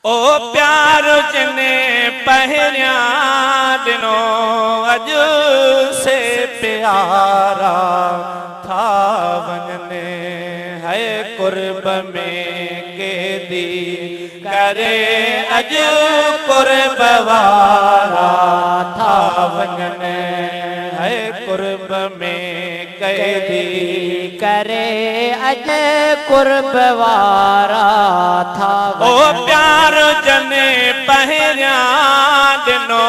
ओ प्यार जने पहरिया दिनो अज से प्यारा था वनने है कुर्ब में कैदी करे अज कुर्ब वारा था वनने है कुर्ब में कैदी करे अज कुर्ब वारा था ओ प्यार जने पहरिया दिनो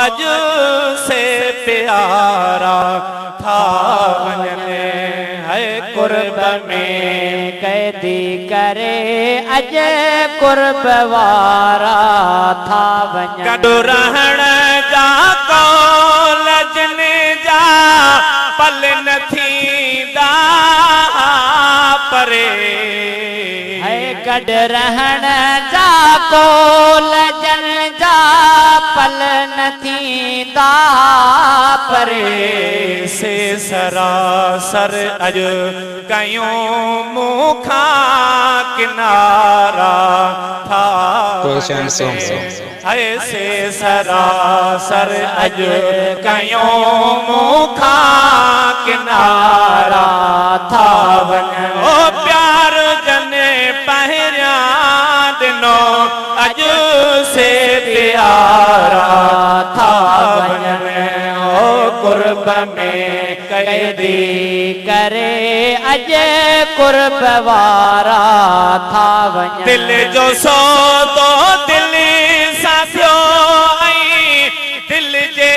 अज से प्यारा था वनने है कुर्ब में कैदी करे अज कुर्ब वारा था वञ गॾु रहण जा कौल जने जा पल न थींदा परे है गॾु रहण जा कौल जन जा पल न थींदा परे से सरासर अज कयूं मुखा किनारा था ऐसे सरासर अज कयूं मुखा किनारा था वञ ओ प्यार जने पहरिया दिनो अज से प्यारा था वञ ओ कुर्ब में कैदी करे अज कुर्ब वारा था वञ दिल जो सौदो दिल साथियो आई दिल जे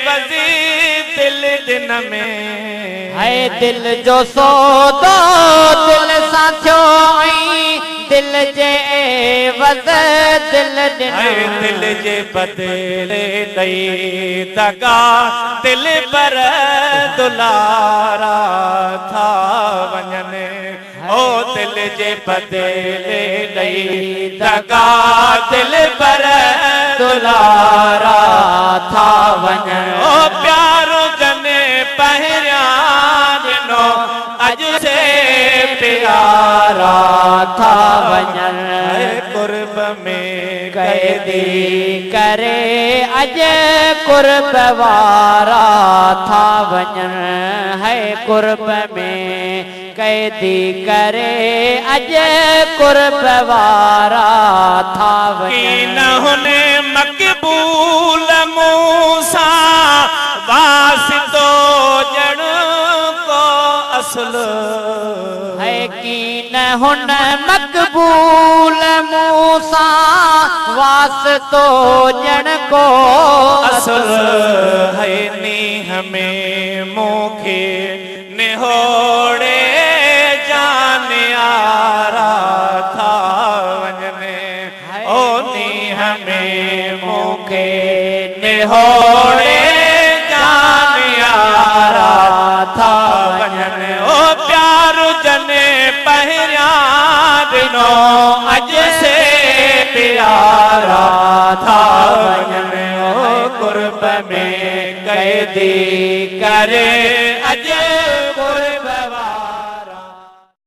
वज़ी दिल दिन में है दिल जो सौदो दिल साथियो आई दिल जे वज़ दिल दिन दिल जे बदले दई दगा दिल पर दुलारा था वञने ओ दिल जे बदले दई दगा दिल पर दुलारा था वञ ओ प्यार जने पहरिया दिनो अज से प्यारा था वञ कुर्ब में कैदी करे अज कुर्ब वारा था वञ है कुर्ब में कैदी करे अज कुर्ब वारा था वञ न हुने मक़बूल मूसा वासितो जण को असल है कि न हुन मक़बूल मूसा वासितो जण को असल है नी हमें मोखे निहोड़े जान यारा था वञने ओ नी हमें मोखे निहोड़े जान यारा था वञने ओ प्यार जने पहरिया दिनो अज से प्यारा था वञने ओ कुर्ब में कैदी करे